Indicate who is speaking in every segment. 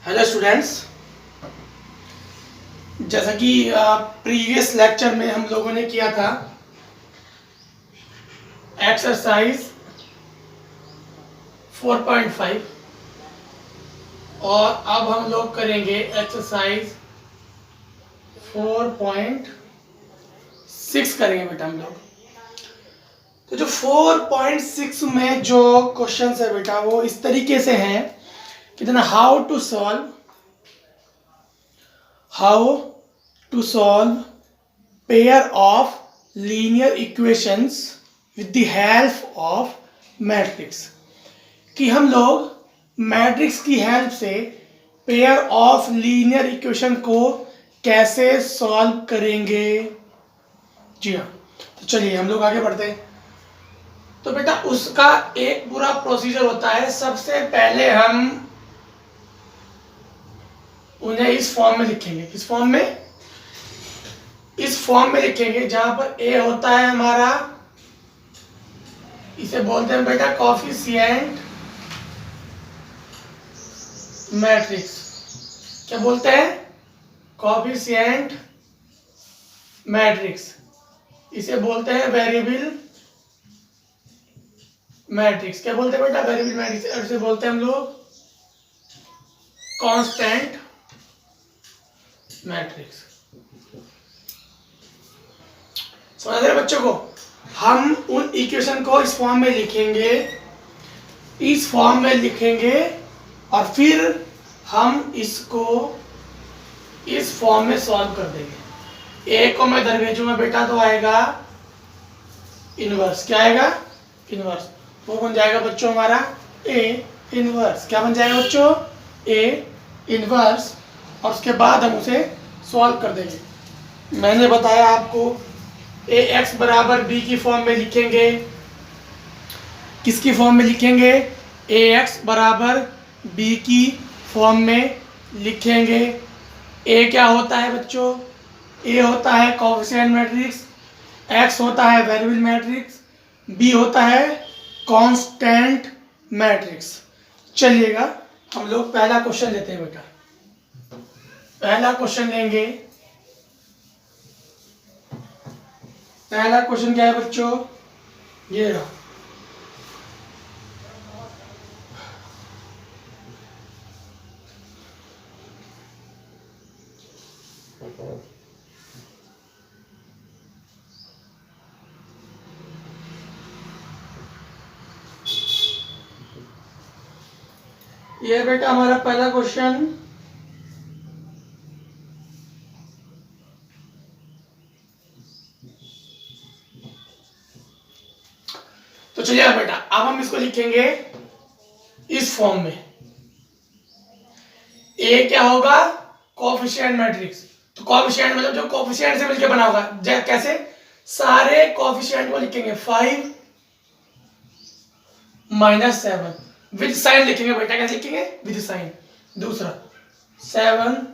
Speaker 1: Hello students, जैसा कि previous lecture में हम लोगों ने किया था एक्सरसाइज 4.5 और अब हम लोग करेंगे एक्सरसाइज 4.6 करेंगे बेटा हम लोग। तो जो 4.6 में जो क्वेश्चंस है बेटा वो इस तरीके से हैं कि how to solve pair of linear equations with the help of matrix, कि हम लोग मैट्रिक्स की हेल्प से पेयर ऑफ लीनियर इक्वेशन को कैसे सॉल्व करेंगे। जी हाँ, तो चलिए हम लोग आगे बढ़ते हैं। तो बेटा उसका एक पूरा प्रोसीजर होता है। सबसे पहले हम उन्हें इस फॉर्म में लिखेंगे। किस फॉर्म में? इस फॉर्म में लिखेंगे जहां पर ए होता है हमारा, इसे बोलते हैं बेटा कोफिशिएंट मैट्रिक्स। क्या बोलते हैं? Coefficient matrix. इसे बोलते हैं वेरिएबल मैट्रिक्स। क्या बोलते हैं बेटा? Variable matrix. और इसे बोलते हैं हम लोग कांस्टेंट मैट्रिक्स। समझ रहे बच्चों को? हम उन इक्वेशन को इस फॉर्म में लिखेंगे, इस फॉर्म में लिखेंगे और फिर हम इसको इस फॉर्म में सॉल्व कर देंगे। ए को मैं इधर भेजूंगा बेटा तो आएगा इनवर्स। क्या आएगा? इनवर्स। वो बन जाएगा बच्चों हमारा ए इनवर्स। क्या बन जाएगा बच्चों? A inverse. और उसके बाद हम उसे सॉल्व कर देंगे। मैंने बताया आपको ए एक्स बराबर बी की फॉर्म में लिखेंगे। किसकी फॉर्म में लिखेंगे? ए एक्स बराबर बी की फॉर्म में लिखेंगे। ए क्या होता है बच्चों? ए होता है कोफिशिएंट मैट्रिक्स, एक्स होता है वेरिएबल मैट्रिक्स, बी होता है कांस्टेंट मैट्रिक्स। चलिएगा हम लोग पहला क्वेश्चन लेते हैं बेटा। पहला क्वेश्चन लेंगे। पहला क्वेश्चन क्या है बच्चों? ये रहा। ये बेटा हमारा पहला क्वेश्चन। तो चलिए बेटा अब हम इसको लिखेंगे इस फॉर्म में। ए क्या होगा? Coefficient matrix. तो कोफिशिएंट मतलब जो कोफिशिएंट से मिलकर बना होगा। कैसे? सारे कोफिशिएंट को लिखेंगे 5 - 7 विद साइन लिखेंगे बेटा। कैसे लिखेंगे? With sign. दूसरा 7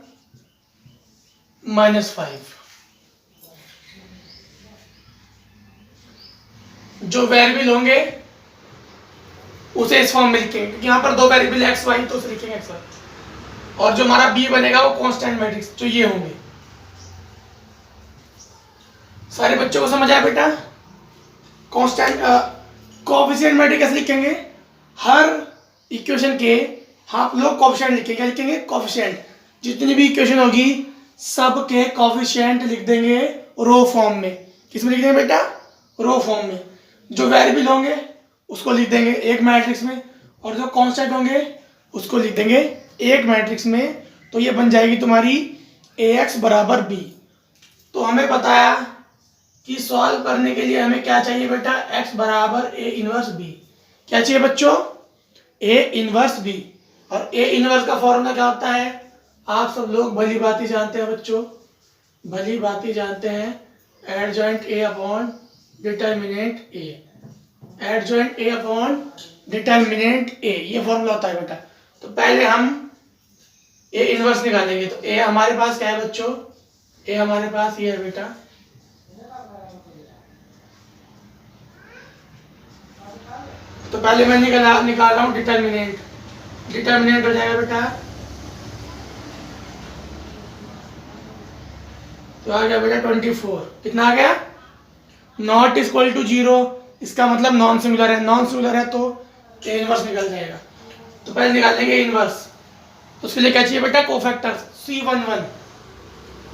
Speaker 1: - 5। जो वेरिएबल होंगे उसे इस फॉर्म में लिखेंगे क्योंकि यहाँ पर दो वेरिएबल एक्स वाई, तो उसे लिखेंगे एक्स वाई। और जो हमारा बी बनेगा वो कांस्टेंट मैट्रिक्स, जो ये होंगे। सारे बच्चों को समझ आया बेटा? कांस्टेंट कोफिशिएंट मैट्रिक्स कैसे लिखेंगे? हर इक्वेशन के आप लोग कोफिशिएंट लिखेंगे। क्या लिखेंगे? कोफिशिएंट। जितनी भी इक्वेशन होगी सब के कोफिशिएंट लिख देंगे रो फॉर्म में। किसमें लिख देंगे बेटा? रो फॉर्म में। जो वेरिएबल होंगे उसको लिख देंगे एक मैट्रिक्स में, और जो कांस्टेंट होंगे उसको लिख देंगे एक मैट्रिक्स में। तो ये बन जाएगी तुम्हारी ए एक्स बराबर बी। तो हमें बताया कि सॉल्व करने के लिए हमें क्या चाहिए बेटा? एक्स बराबर ए इनवर्स बी। क्या चाहिए बच्चों? A inverse B. और ए इनवर्स का फॉर्मूला क्या होता है? आप सब लोग भली भांति जानते हैं बच्चों, भली भांति जानते हैं। Adjoint A upon determinant A. Adjoint A upon determinant A, ये फॉर्मूला होता है बेटा। तो पहले हम ए इनवर्स निकालेंगे। तो ए हमारे पास क्या है बच्चों? ए हमारे पास ये है बेटा। तो पहले मैं निकाल रहा हूं डिटर्मिनेंट। डिटर्मिनेंट हो जाएगा बेटा तो आ गया बेटा 24। कितना आ गया? नॉट इक्वल टू 0, इसका मतलब नॉन सिंगुलर है। नॉन सिंगुलर है तो ए इनवर्स निकल जाएगा। तो पहले निकालेंगे इनवर्स। उसके लिए क्या चाहिए बेटा? Cofactor C11।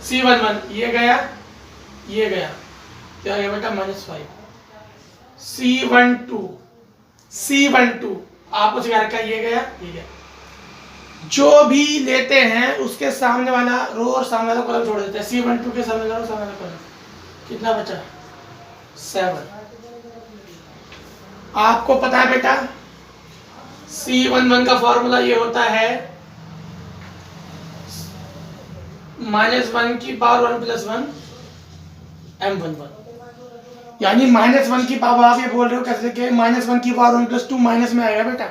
Speaker 1: C11 ये गया, ये गया, क्या आ गया बेटा? -5। C12 आपको सिखा रखा है, ये गया, ये गया। जो भी लेते हैं उसके सामने वाला रो और सामने वाला कॉलम छोड़ देते हैं। C12 के सामने वाला सामने वाला कॉलम। कितना बचा? 7। आपको पता है बेटा C11 का फॉर्मूला ये होता है -1 की पावर 1 + 1 M11, यानी -1 की पावर। आप ये बोल रहे हो कैसे कि -1 की पावर 1 + 2 माइनस में आएगा बेटा।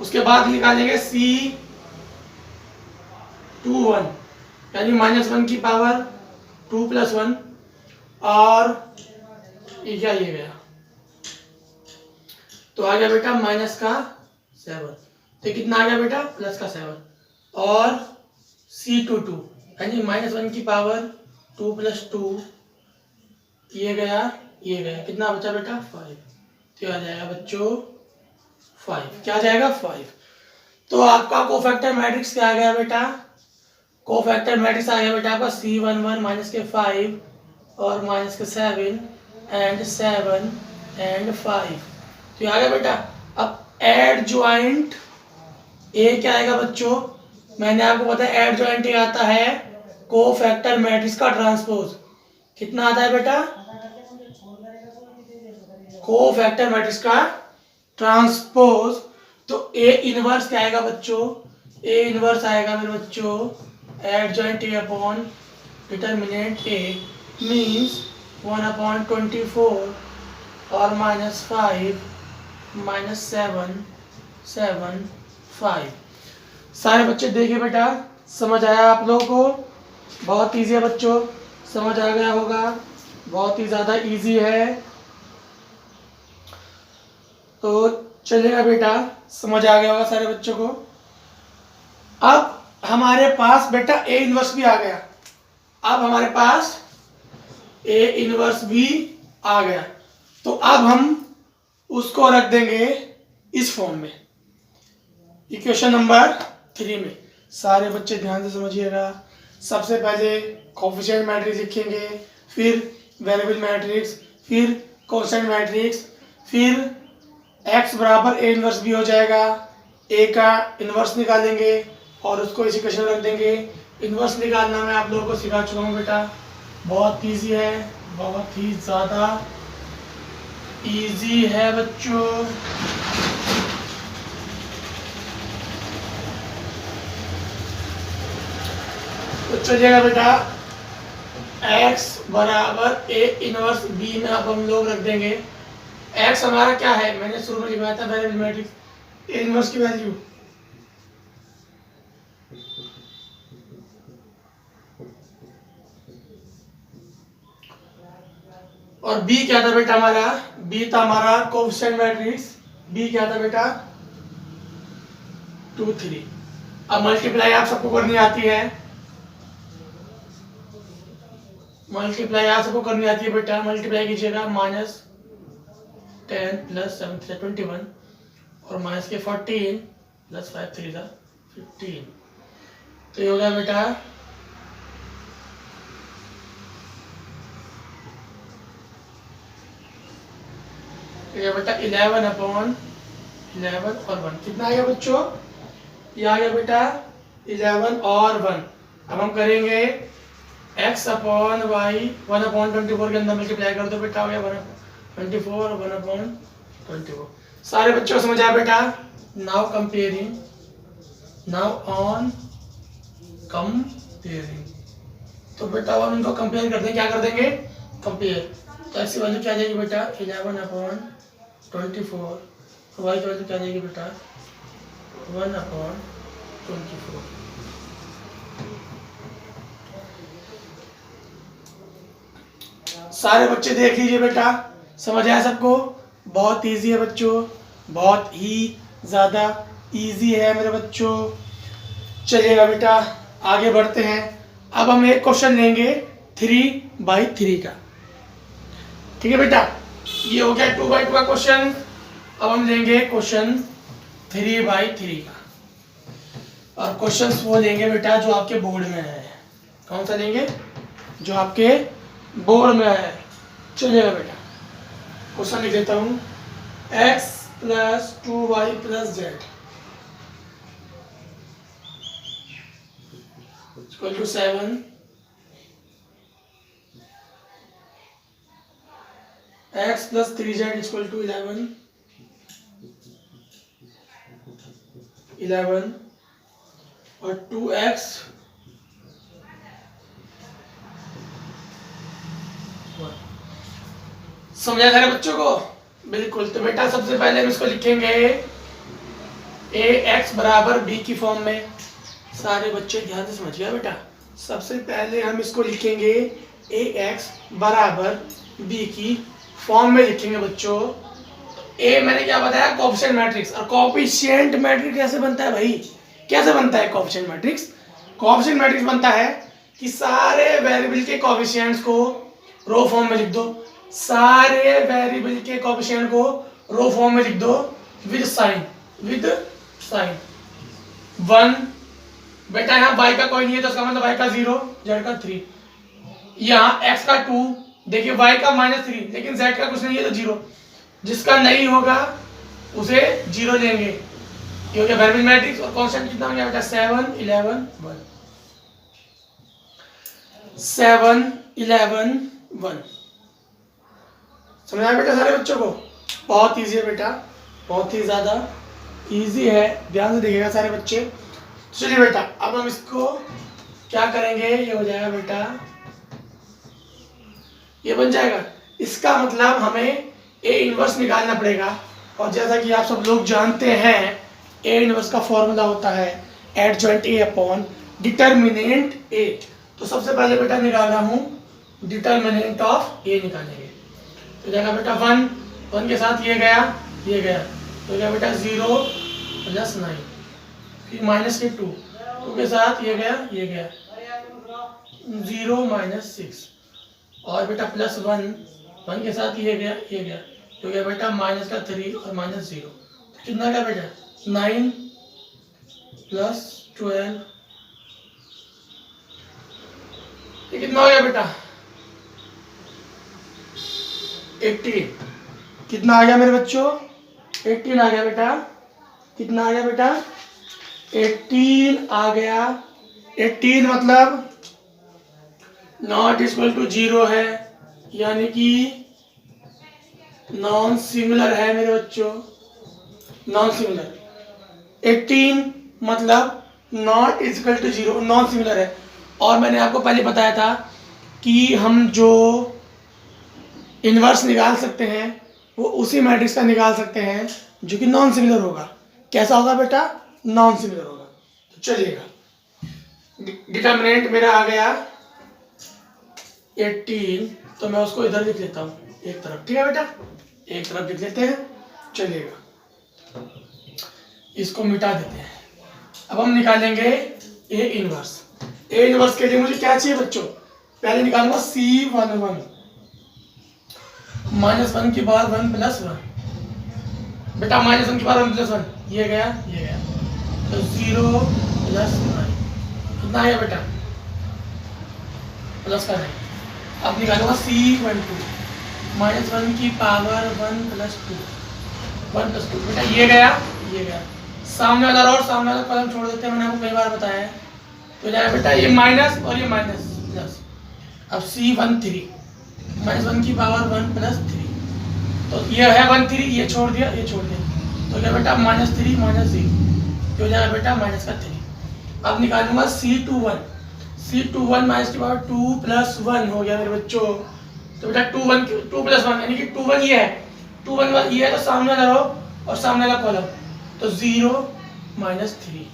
Speaker 1: उसके बाद निकालेंगे C21, यानी -1 की पावर 2 + 1 और ये गया, तो आ गया बेटा -7। तो कितना आ गया बेटा? +7। और C22 यानी -1 की पावर 2 + 2, ये गया, ये गया, कितना बचा बेटा? 5। तो आ जाएगा बच्चों 5। क्या आ जाएगा? 5। तो आपका कोफैक्टर मैट्रिक्स क्या आ गया बेटा? कोफैक्टर मैट्रिक्स आ गया बेटा आपका C11 -5 और -7 एंड 7 एंड 5। तो आ गया बेटा। अब एड ज्वाइंट ए क्या आएगा बच्चों? मैंने आपको बताया एड ज्वाइंट ए आता है कोफैक्टर मैट्रिक्स का ट्रांसपोज। कितना आता है बेटा? कोफैक्टर मैट्रिक्स का ट्रांसपोज। तो ए इनवर्स क्या आएगा बच्चों? ए इनवर्स आएगा मेरे बच्चों adjoint A upon determinant A means 1/24 और -5 -7 7 5। सारे बच्चे देखिए बेटा, समझ आया आप लोगों को? बहुत इजी है बच्चों, समझ आ गया होगा, बहुत ही ज़्यादा इजी है। तो चलेगा बेटा, समझ आ गया होगा सारे बच्चों को। अब हमारे पास बेटा ए इनवर्स भी आ गया। अब हमारे पास ए इनवर्स भी आ गया, तो अब हम उसको रख देंगे इस फॉर्म में, इक्वेशन नंबर 3 में। सारे बच्चे ध्यान से समझिएगा। सबसे पहले कोफिशिएंट मैट्रिक्स लिखेंगे, फिर वेरिएबल मैट्रिक्स, फिर कांस्टेंट मैट्रिक्स, फिर x बराबर ए इनवर्स भी हो जाएगा। ए का इनवर्स निकालेंगे और उसको इस इक्वेशन में रख देंगे। इनवर्स निकालना मैं आप लोगों को सिखा चुका हूँ बेटा, बहुत इजी है, बहुत ही ज़्यादा इजी है बच्चों। तो चलिएगा बेटा, x बराबर ए इनवर्स बी में अब हम लोग रख देंगे। x हमारा क्या है? मैंने शुरू में लिखवाया था वेरिएबल मैट्रिक्स ए इनवर्स की वैल्यू, और b क्या था बेटा हमारा? b था हमारा कोफिशिएंट मैट्रिक्स। b क्या था बेटा? 2 3। अब मल्टीप्लाई आप सबको करनी आती है, मल्टीप्लाई आप सबको करनी आती है बेटा। मल्टीप्लाई कीजिएगा, -10 + 7 3 21 और माइनस के 14 + 5 3 15। तो ये हो गया बेटा ये बेटा 11/11 और 1। कितना आ गया बच्चों? ये आ गया बेटा 11 और 1। अब हम करेंगे x/y 1/24 के अंदर मल्टीप्लाई कर दो बेटा, हो गया 1/24 और 1/24। सारे बच्चों को समझ आया बेटा? Now comparing, now on comparing. तो बेटा हम उनको कंपेयर कर देंगे, क्या कर देंगे? कंपेयर। तो ऐसी वैल्यू क्या आ जाएगी बेटा? 11/24। वाई की वैल्यू क्या आ जाएगी बेटा? 1/24। सारे बच्चे देख लीजिए बेटा, समझ आया सबको? बहुत इजी है बच्चों, बहुत ही ज़्यादा इजी है मेरे बच्चों। चलिएगा बेटा, आगे बढ़ते हैं। अब हम एक क्वेश्चन लेंगे 3/3 का। ठीक है बेटा, ये हो गया 2/2 का क्वेश्चन। अब हम लेंगे क्वेश्चन 3/3 का, और क्वेश्चंस वो लेंगे बेटा जो आपके बोर्ड में है। कौन सा लेंगे? जो आपके बोर्ड में है। चलिएगा बेटा, क्वेश्चन लिख देता हूँ। x + 2y + z = 7, x + 3z = 11 और 2x समझा सारे बच्चों को? बिल्कुल। तो बेटा सबसे पहले हम इसको लिखेंगे ax = b की फॉर्म में। सारे बच्चे ध्यान से समझिएगा बेटा। सबसे पहले हम इसको लिखेंगे ax = b की फॉर्म में लिखेंगे बच्चों। ए मैंने क्या बताया? Coefficient matrix. और कोएफिशिएंट मैट्रिक्स कैसे बनता है भाई? कैसे बनता है कोएफिशिएंट मैट्रिक्स? कोएफिशिएंट मैट्रिक्स बनता है कि सारे वेरिएबल के कोएफिशिएंट्स को रो फॉर्म में लिख दो। सारे वेरिएबल के कोएफिशिएंट को रो फॉर्म में लिख दो विद साइन। 1 बेटा, यहाँ y का कोई नहीं है तो इसका मतलब y का 0, z का 3, यहाँ x का 2, देखिए y का -3, लेकिन z का कुछ नहीं है तो 0। जिसका नहीं होगा उसे 0 लेंगे। ये हो गया वेरिएबल मैट्रिक्स। और कांस्टेंट कितना हो गया बेटा? 7, 11, 1। 7, 11, 1। समझ आया बेटा सारे बच्चों को? बहुत इजी है बेटा, बहुत ही ज्यादा इजी है। ध्यान से देखिएगा सारे बच्चे। चलिए बेटा, अब हम इसको क्या करेंगे? ये हो जाएगा बेटा, ये बन जाएगा। इसका मतलब हमें ए इनवर्स निकालना पड़ेगा। और जैसा कि आप सब लोग जानते हैं, ए इनवर्स का फॉर्मूला होता है एडजॉइंट ए अपॉन डिटर्मिनेंट ए। तो सबसे पहले बेटा निकाल रहा हूँ डिटर्मिनेंट ऑफ ए निकालेंगे। तो जाएगा बेटा 1 के साथ ये गया, ये गया, तो क्या बेटा 0 + 9, फिर माइनस के 2 के साथ ये गया, ये गया, 0 - 6, और बेटा +1 के साथ ये गया, ये गया, तो क्या बेटा -3 और -0। कितना क्या बेटा? 9 + 12, ये कितना हो गया बेटा? 18। कितना आ गया मेरे बच्चों? 18 आ गया बेटा। कितना आ गया बेटा? 18 आ गया। 18 मतलब ≠ 0 है, यानी कि नॉन सिंगुलर है मेरे बच्चों, नॉन सिंगुलर। 18 मतलब ≠ 0, नॉन सिंगुलर है। और मैंने आपको पहले बताया था कि हम जो इनवर्स निकाल सकते हैं वो उसी मैट्रिक्स का निकाल सकते हैं जो कि नॉन सिंगुलर होगा। कैसा होगा बेटा? नॉन सिंगुलर होगा। तो चलिएगा, डिटर्मिनेंट मेरा आ गया 18, तो मैं उसको इधर लिख लेता हूँ एक तरफ। ठीक है बेटा, एक तरफ लिख लेते हैं। चलिएगा, इसको मिटा देते हैं। अब हम निकालेंगे ए इनवर्स। ए इनवर्स के लिए मुझे क्या चाहिए बच्चों? पहले निकालूंगा C11 -1 की पावर 1 + 1। बेटा -1 की पावर 1 + 1, ये गया, ये गया, तो 0 + 9। कितना आया बेटा? प्लस का नहीं। अब निकालूंगा C12 -1 की पावर 1 + 2, 1 + 2। बेटा ये गया, ये गया, सामने वाला और सामने वाला कॉलम छोड़ देते हैं, मैंने आपको कई बार बताया है। तो जाएगा बेटा ये माइनस और ये माइनस प्लस। अब C13 -1 की पावर 1 + 3, तो ये है 13, ये छोड़ दिया, ये छोड़ दिया, तो क्या बेटा -3 - 0, तो जाएगा बेटा -3। अब निकालूंगा C21 -2 की पावर 2 + 1 हो गया मेरे बच्चों। तो बेटा 2 + 1 यानी कि 21 ये है, 21 ये है, तो सामने वाला रो और सामने वाला कॉलम, तो 0 - 3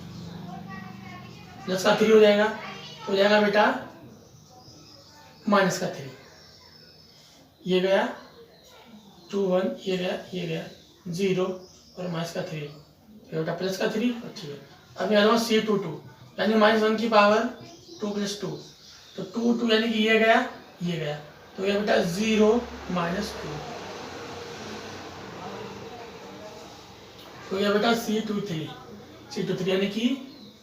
Speaker 1: प्लस का 3 हो जाएगा, तो हो जाएगा बेटा -3। ये गया 2 1, ये गया, ये गया 0 और -3, बेटा +3 और 3। अब निकालूंगा C22 यानी -1 की पावर 2 + 2, तो 2 2 यानी कि ये गया तो ये बेटा 0 -2 तो ये बेटा C23 यानी कि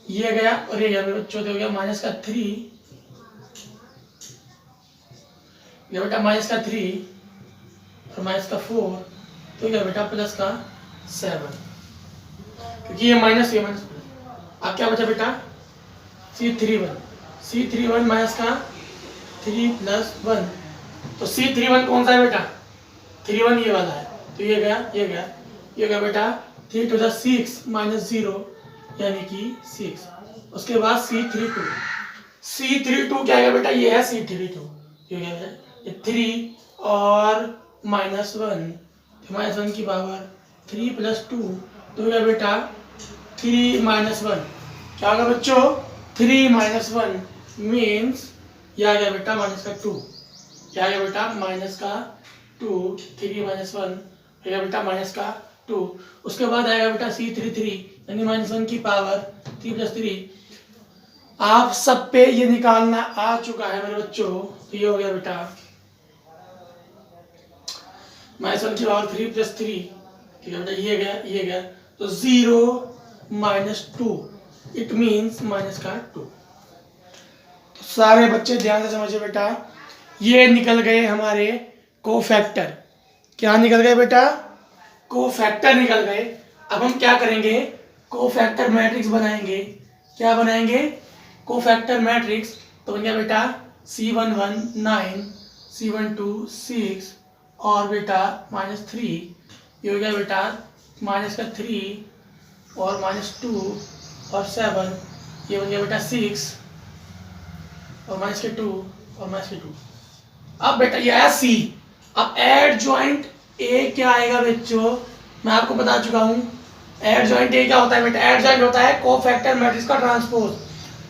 Speaker 1: ये गया और ये गया मेरे बच्चों, तो हो गया -3, ये बेटा -3 और -4 तो क्या बेटा +7, क्योंकि ये माइनस ये माइनस प्लस। अब क्या बचा बेटा C31 -3 + 1, तो C31 कौन सा है बेटा 31 ये वाला है, तो ये गया बेटा 3 to the 6 -0 यानी कि 6। उसके बाद C32 क्या है बेटा, ये है C32, ये क्या है ये 3 और -1 -1 की पावर 3 + 2 तो क्या बेटा 3 -1 क्या होगा बच्चों 3 -1 मीन्स यह आ गया बेटा -2, क्या आ गया बेटा -2 3 -1 आएगा बेटा -2। उसके बाद आएगा बेटा C33 यानी -1 की पावर 3 + 3। आप सब पे ये निकालना आ चुका है मेरे बच्चों, तो ये हो गया बेटा -1 की पावर 3 + 3, ठीक है बेटा ये गया तो 0 -2 इट मीन्स -2। तो सारे बच्चे ध्यान से समझिए बेटा, ये निकल गए हमारे कोफैक्टर। क्या निकल गए बेटा कोफैक्टर निकल गए। अब हम क्या करेंगे कोफैक्टर मैट्रिक्स बनाएंगे। क्या बनाएंगे कोफैक्टर मैट्रिक्स, तो बन गया बेटा C11 9 C12 6 और बेटा -3, ये हो गया बेटा -3 और -2 और 7, ये बन गया बेटा 6 और -2 और -2। अब बेटा ये आया C। अब एड जॉइंट ए क्या आएगा बच्चों, मैं आपको बता चुका हूं एड जॉइंट ए क्या होता है बेटा, एड जॉइंट होता है कोफैक्टर मैट्रिक्स का ट्रांसपोज।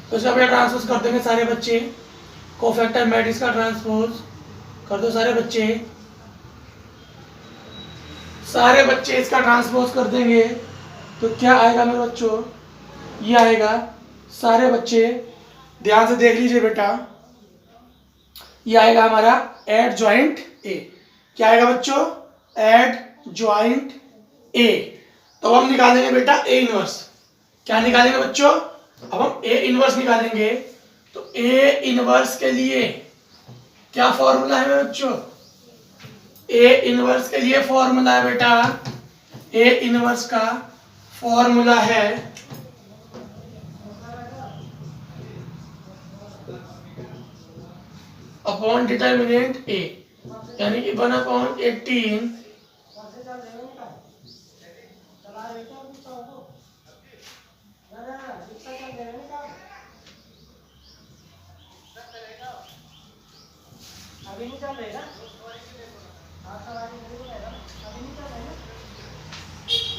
Speaker 1: तो इसका बेटा ट्रांसपोज कर देंगे सारे बच्चे, कोफैक्टर मैट्रिक्स का ट्रांसपोज कर दो सारे बच्चे इसका ट्रांसपोज कर देंगे तो क्या आएगा मेरे बच्चों, ये आएगा। सारे बच्चे ध्यान से देख लीजिए बेटा, ये आएगा हमारा एड जॉइंट ए। क्या आएगा बच्चों एड जॉइंट ए। तो हम निकालेंगे बेटा ए इनवर्स। क्या निकालेंगे बच्चों, अब हम ए इनवर्स निकालेंगे। तो ए इनवर्स के लिए क्या फॉर्मूला है बच्चों, ए इनवर्स के लिए फॉर्मूला है बेटा, ए इनवर्स का फॉर्मूला है अपॉन डिटर्मिनेंट ए, यानी कि 1/18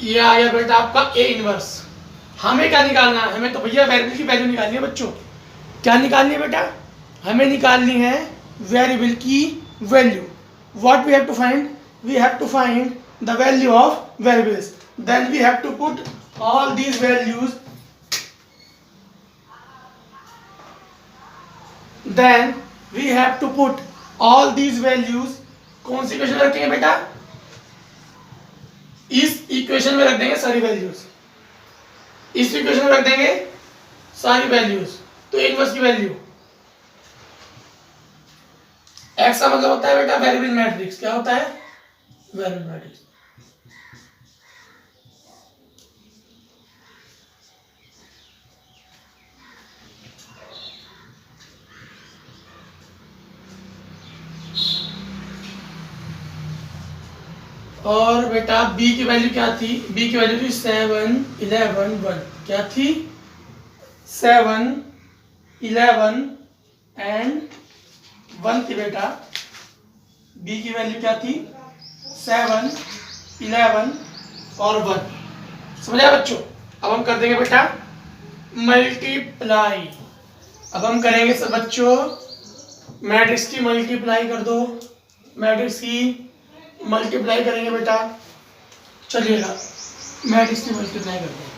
Speaker 1: ये आ गया बेटा आपका ए इनवर्स। हमें क्या निकालना है, हमें तो भैया वेरिएबल की वैल्यू निकालनी है बच्चों। क्या निकालनी है बेटा, हमें निकालनी है वेरिएबल की value. What we have to find, we have to find the value of variables, then we have to put all these values, then we have to put all these values. कौन सी equation रखेंगे बेटा, इस equation में रख देंगे सारी values, इस इक्वेशन में रख देंगे सारी वैल्यूज। तो इनवर्स की वैल्यू एक्स का मतलब होता है बेटा वेरिएबल मैट्रिक्स। क्या होता है वेरिएबल मैट्रिक्स। और बेटा b की वैल्यू क्या थी, b की वैल्यू थी 7 11 1। क्या थी 7 11 एंड 1 थी बेटा। b की वैल्यू क्या थी 7 11 और 1। समझ आया बच्चों। अब हम कर देंगे बेटा मल्टीप्लाई। अब हम करेंगे सब बच्चों मैट्रिक्स की मल्टीप्लाई कर दो, मैट्रिक्स की मल्टीप्लाई करेंगे बेटा। चलिएगा मैट्रिक्स की मल्टीप्लाई करते हैं।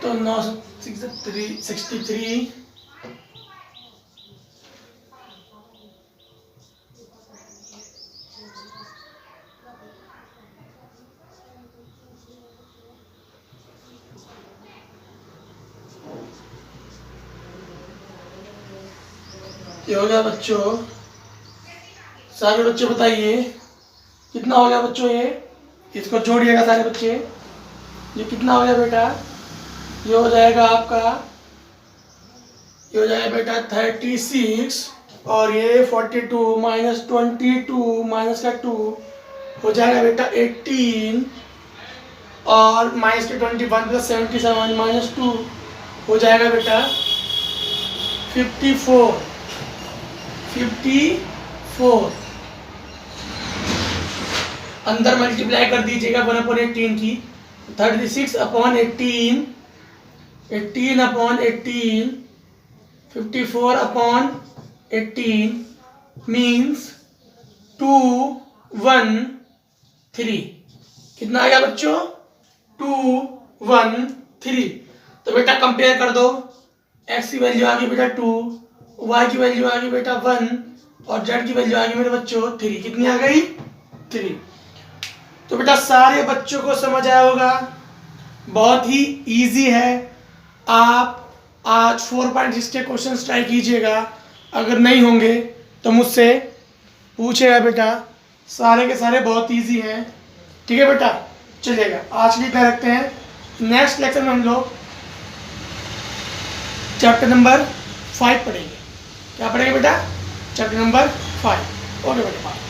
Speaker 1: तो तो 9 63 ये हो गया बच्चों। सारे बच्चे बताइए कितना हो गया बच्चों ये, इसको जोड़िएगा सारे बच्चे। ये कितना हो गया बेटा, ये हो जाएगा आपका, ये हो जाएगा बेटा 36 और ये 42 माइनस 22 माइनस का 2 हो जाएगा बेटा 18 और माइनस के 21 प्लस 77 माइनस 2 हो जाएगा बेटा 54 अंदर मल्टीप्लाई कर दीजिएगा 1/18 की। 36 अपॉन 18 अपॉन 18 54 अपॉन 18 मीन्स 213। कितना आ गया बच्चों, 213। तो बेटा कंपेयर कर दो, x की वैल्यू आ गई बेटा 2, y की वैल्यू आ गई बेटा 1 और z की वैल्यू आ गई मेरे बच्चों 3। कितनी आ गई, 3। तो बेटा सारे बच्चों को समझ आया होगा, बहुत ही इजी है। आप आज 4.6 के क्वेश्चन ट्राई कीजिएगा, अगर नहीं होंगे तो मुझसे पूछेगा बेटा, सारे के सारे बहुत इजी हैं। ठीक है बेटा, चलिएगा आज के लिए इतना रखते हैं। नेक्स्ट लेक्चर में हम लोग चैप्टर नंबर 5 पढ़ेंगे। क्या पढ़ेंगे बेटा, चैप्टर नंबर 5। ओके बेटा।